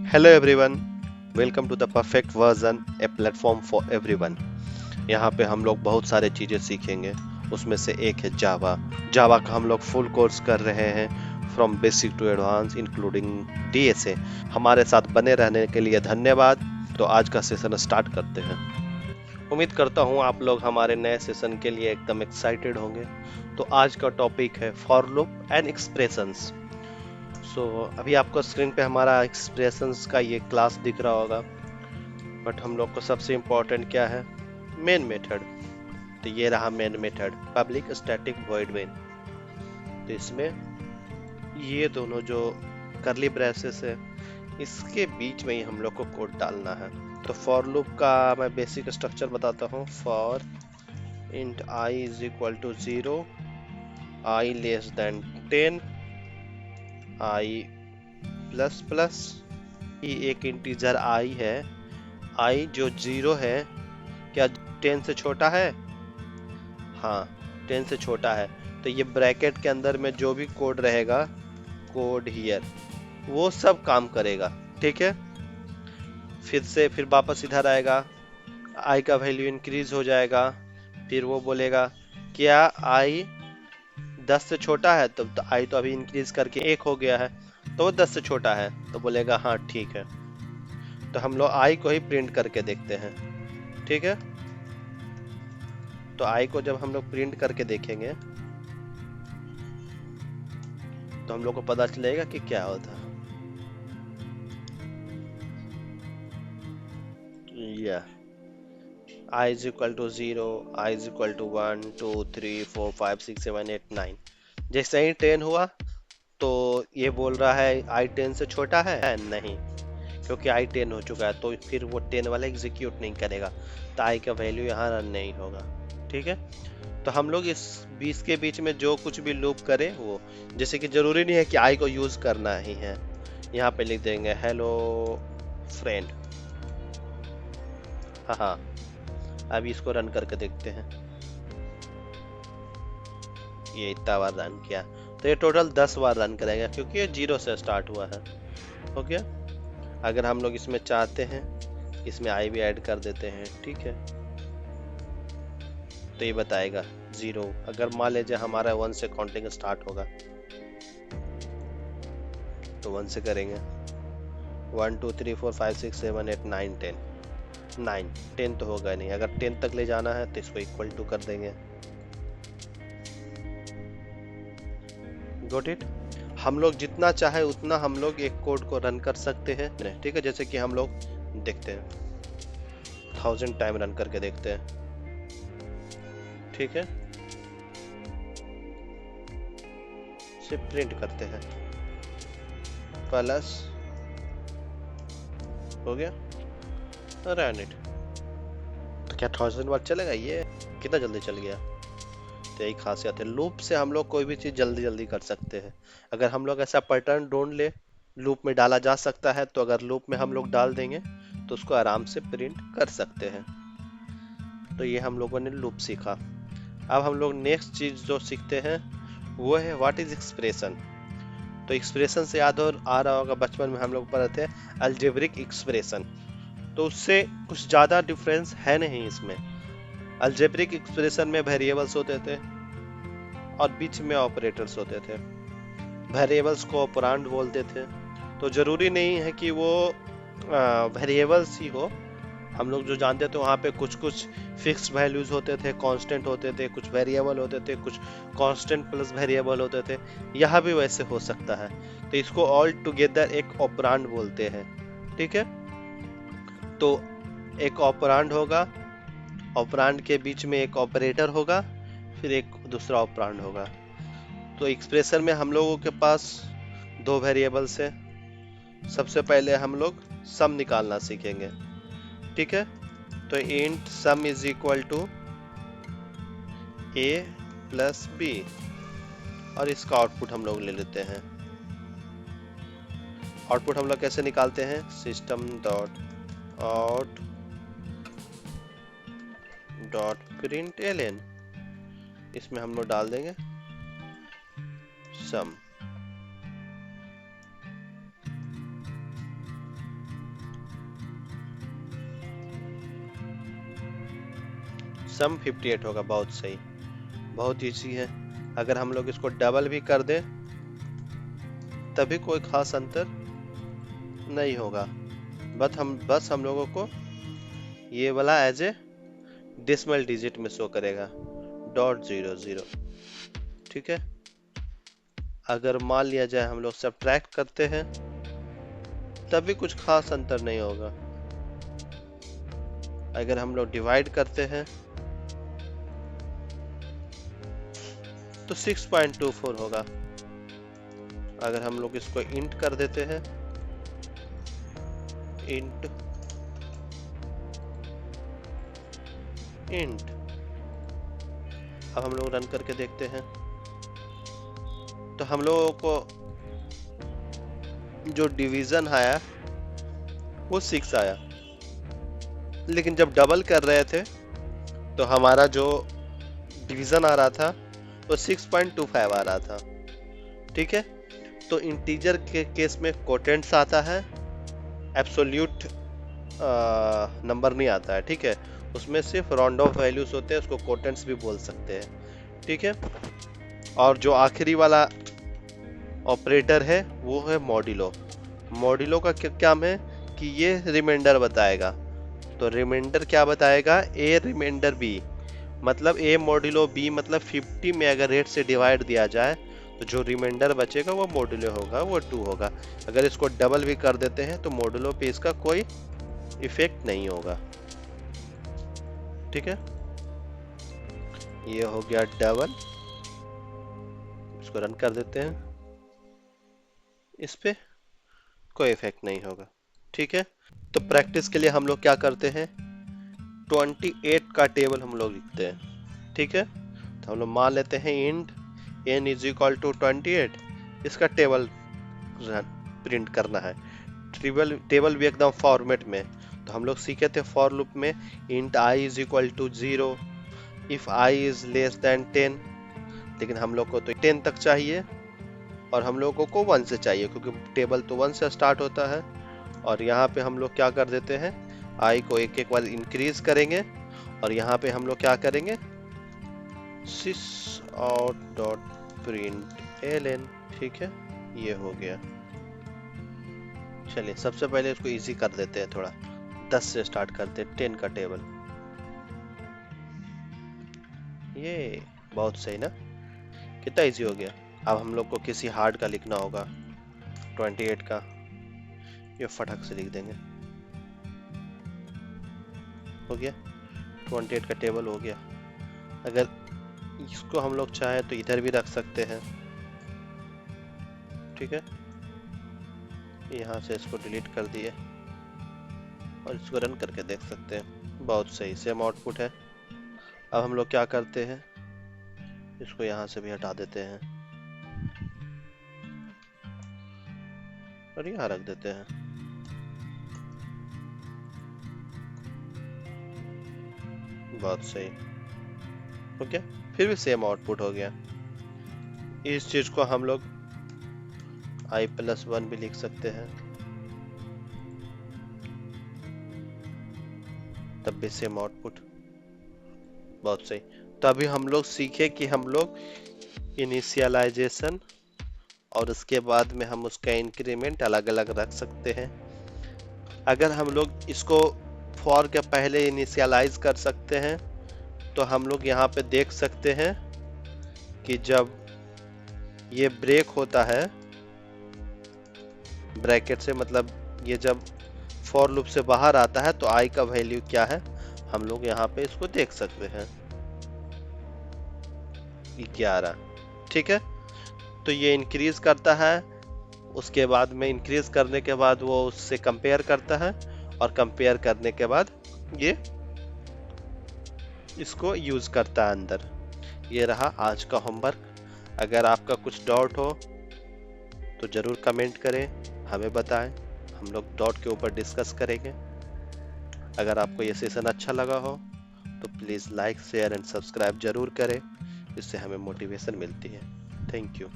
Hello everyone, welcome to the perfect version, a platform for everyone. यहाँ पे हम लोग बहुत सारे चीज़ें सीखेंगे। उसमें से एक है जावा। जावा का हम लोग फुल कोर्स कर रहे हैं, from basic to advance including DSA. हमारे साथ बने रहने के लिए धन्यवाद। तो आज का सेशन स्टार्ट करते हैं। उम्मीद करता हूँ आप लोग हमारे नए सेशन के लिए एकदम एक्साइटेड होंगे। तो आज का टॉपिक है फॉर लूप एंड एक्सप्रेशंस। अभी आपको स्क्रीन पे हमारा एक्सप्रेशंस का ये क्लास दिख रहा होगा। बट हम लोग को सबसे इम्पोर्टेंट क्या है? Main method. तो ये रहा main method, public static void main. तो इसमें ये दोनों जो करली ब्रेसेस है, इसके बीच में ही हम लोग को कोड डालना है। तो फॉर लूप का मैं बेसिक स्ट्रक्चर बताता हूँ। For int i is equal to 0, i less than 10, i plus plus, ये एक इंटीजर आई है। आई जो 0 है, क्या 10 से छोटा है? हाँ, 10 से छोटा है। तो ये ब्रैकेट के अंदर में जो भी कोड रहेगा, कोड हियर, वो सब काम करेगा। ठीक है। फिर वापस इधर आएगा, आई का वैल्यू इंक्रीज हो जाएगा। फिर वो बोलेगा क्या आई 10 से छोटा है? तो आई तो अभी इंक्रीज करके 1 हो गया है, तो वो 10 से छोटा है। तो बोलेगा हाँ ठीक है। तो हम लोग आई को ही प्रिंट करके देखते हैं। ठीक है। तो आई को जब हम लोग प्रिंट करके देखेंगे तो हम लोग को पता चलेगा कि क्या होता है। या I is equal to 0, I is equal to 1, 2, 3, 4, 5, 6, 7, 8, 9। जैसे ही 10 हुआ तो ये बोल रहा है I 10 से छोटा है? नहीं, क्योंकि I 10 हो चुका है। तो फिर वो 10 वाला एग्जीक्यूट नहीं करेगा, तो I का वैल्यू यहाँ रन नहीं होगा। ठीक है। तो हम लोग इस 20 के बीच में जो कुछ भी लूप करें वो, जैसे कि जरूरी नहीं है कि I को यूज करना ही है। यहाँ पे लिख देंगे हेलो फ्रेंड। हाँ हाँ। अभी इसको रन करके देखते हैं। ये इतना बार रन किया, तो ये टोटल 10 बार रन करेगा, क्योंकि ये 0 से स्टार्ट हुआ है। हो गया। अगर हम लोग इसमें चाहते हैं, इसमें आई भी ऐड कर देते हैं। ठीक है। तो ये बताएगा 0। अगर मान लीजिए हमारा 1 से काउंटिंग स्टार्ट होगा, तो 1 से करेंगे। 1 2 3 4 5 6 7 8 9 10। 9 10 तो होगा नहीं। अगर 10 तक ले जाना है तो इसको इक्वल टू कर देंगे। Got it. हम लोग जितना चाहे उतना हम लोग एक कोड को रन कर सकते हैं। ठीक है। जैसे कि हम लोग देखते हैं, 1000 टाइम रन करके देखते हैं। ठीक है। इसे प्रिंट करते हैं, प्लस हो गया, रन इट। तो क्या 1000 बार चलेगा? ये कितना जल्दी चल गया। तो यही खासियत है, लूप से हम लोग कोई भी चीज जल्दी जल्दी कर सकते हैं। अगर हम लोग ऐसा पैटर्न ढूंढ ले, लूप में डाला जा सकता है, तो अगर लूप में हम लोग डाल देंगे तो उसको आराम से प्रिंट कर सकते हैं। तो ये हम लोगों ने लूप सीखा। अब हम लोग नेक्स्ट चीज जो सीखते हैं वो है व्हाट इज एक्सप्रेशन। तो एक्सप्रेशन से याद और आ रहा होगा, बचपन में हम लोग पढ़े थे अलजेब्रिक एक्सप्रेशन। तो उससे कुछ ज्यादा डिफरेंस है नहीं इसमें। अलजेब्रिक एक्सप्रेशन में वेरिएबल्स होते थे और बीच में ऑपरेटर्स होते थे। वेरिएबल्स को ऑपरांड बोलते थे। तो जरूरी नहीं है कि वो वेरिएबल्स ही हो। हम लोग जो जानते थे वहाँ पे कुछ कुछ फिक्स्ड वैल्यूज होते थे, कांस्टेंट होते थे, कुछ वेरिएबल होते थे, कुछ कांस्टेंट प्लस वेरिएबल होते थे। यहाँ भी वैसे हो सकता है। तो इसको ऑल टुगेदर एक ऑपरांड बोलते हैं। ठीक है। तो एक ऑपरांड होगा, ऑपरांड के बीच में एक ऑपरेटर होगा, फिर एक दूसरा ऑपरांड होगा। तो एक्सप्रेशन में हम लोगों के पास दो वेरिएबल्स है। सबसे पहले हम लोग सम निकालना सीखेंगे। ठीक है। तो int sum is equal to a plus b, और इसका आउटपुट हम लोग ले लेते हैं। आउटपुट हम लोग कैसे निकालते हैं? System dot out dot print L, इसमें हम लोग डाल देंगे सम। सम 58 होगा। बहुत सही, बहुत इजी है। अगर हम लोग इसको डबल भी कर दें तभी कोई खास अंतर नहीं होगा। बस हम लोगों को ये वाला एज ए डेसिमल डिजिट में शो करेगा, .00। ठीक है। अगर मान लिया जाए हम लोग सब्ट्रैक्ट करते हैं तभी कुछ खास अंतर नहीं होगा। अगर हम लोग डिवाइड करते हैं तो 6.24 होगा। अगर हम लोग इसको इंट कर देते हैं, इंट इंट, अब हम लोग रन करके देखते हैं तो हम लोगों को जो डिवीजन आया वो 6 आया, लेकिन जब डबल कर रहे थे तो हमारा जो डिवीजन आ रहा था वो 6.25 आ रहा था। ठीक है। तो इंटीजर के केस में कोटेंट्स आता है, एब्सोल्यूट नंबर नहीं आता है। ठीक है। उसमें सिर्फ राउंड ऑफ वैल्यूज होते हैं, उसको कोटेंट्स भी बोल सकते हैं। ठीक है। और जो आखिरी वाला ऑपरेटर है वो है मॉड्यूलो। मॉड्यूलो का क्या काम है कि ये रिमाइंडर बताएगा। तो रिमाइंडर क्या बताएगा? ए रिमाइंडर बी, मतलब ए मॉड्यूलो बी, मतलब 50 में अगर 8 से डिवाइड दिया जाए तो जो रिमाइंडर बचेगा वो मॉड्यूलो होगा, वो 2 होगा। अगर इसको डबल भी कर देते हैं तो मॉड्यूलो पे इसका कोई इफेक्ट नहीं होगा। ठीक है। ये हो गया डबल। इसको रन कर देते हैं, इस पे कोई इफेक्ट नहीं होगा। ठीक है। तो प्रैक्टिस के लिए हम लोग क्या करते हैं, 28 का टेबल हम लोग लिखते हैं। ठीक है। तो हम लोग मान लेते हैं int n is equal to 28, इसका टेबल प्रिंट करना है। टेबल भी एकदम फॉर्मेट में। तो हम लोग सीखे थे फॉर लूप में int i is equal to 0 if i is less than 10, लेकिन हम लोग को तो 10 तक चाहिए और हम लोगों को 1 से चाहिए, क्योंकि टेबल तो 1 से स्टार्ट होता है। और यहाँ पे हम लोग क्या कर देते हैं, i को एक एक बार इंक्रीज करेंगे और यहाँ पे हम लोग क्या करेंगे, sysout.println। ठीक है। ये हो गया। चलिए सबसे पहले इसको इजी कर देते हैं, थोड़ा 10 से स्टार्ट करते हैं 10 का टेबल। ये बहुत सही ना, कितना इजी हो गया। अब हम लोग को किसी हार्ड का लिखना होगा, 28 का, ये फटक से लिख देंगे। हो गया, 28 का टेबल हो गया। अगर इसको हम लोग चाहे तो इधर भी रख सकते हैं। ठीक है। यहाँ से इसको डिलीट कर दिए और इसको रन करके देख सकते हैं। बहुत सही, सेम आउटपुट है। अब हम लोग क्या करते हैं, इसको यहाँ से भी हटा देते हैं और यहाँ रख देते हैं। बहुत सही हो गया, फिर भी सेम आउटपुट हो गया। इस चीज को हम लोग i+1 भी लिख सकते हैं, तब भी सेम आउटपुट। बहुत सही। तो अभी हम लोग सीखे कि हम लोग इनिशियलाइजेशन और उसके बाद में हम उसका इंक्रीमेंट अलग अलग रख सकते हैं। अगर हम लोग इसको फॉर के पहले इनिशियलाइज कर सकते हैं तो हम लोग यहाँ पे देख सकते हैं कि जब ये ब्रेक होता है ब्रैकेट से, मतलब ये जब फॉर लूप से बाहर आता है तो i का वैल्यू क्या है हम लोग यहाँ पे इसको देख सकते हैं, 11। ठीक है। तो ये इंक्रीज करता है, उसके बाद में इंक्रीज करने के बाद वो उससे कंपेयर करता है और कंपेयर करने के बाद ये इसको यूज करता है अंदर। ये रहा आज का होमवर्क। अगर आपका कुछ डाउट हो तो जरूर कमेंट करें, हमें बताएं, हम लोग डाउट के ऊपर डिस्कस करेंगे। अगर आपको ये सेशन अच्छा लगा हो तो please like share and subscribe जरूर करें, इससे हमें मोटिवेशन मिलती है। Thank you.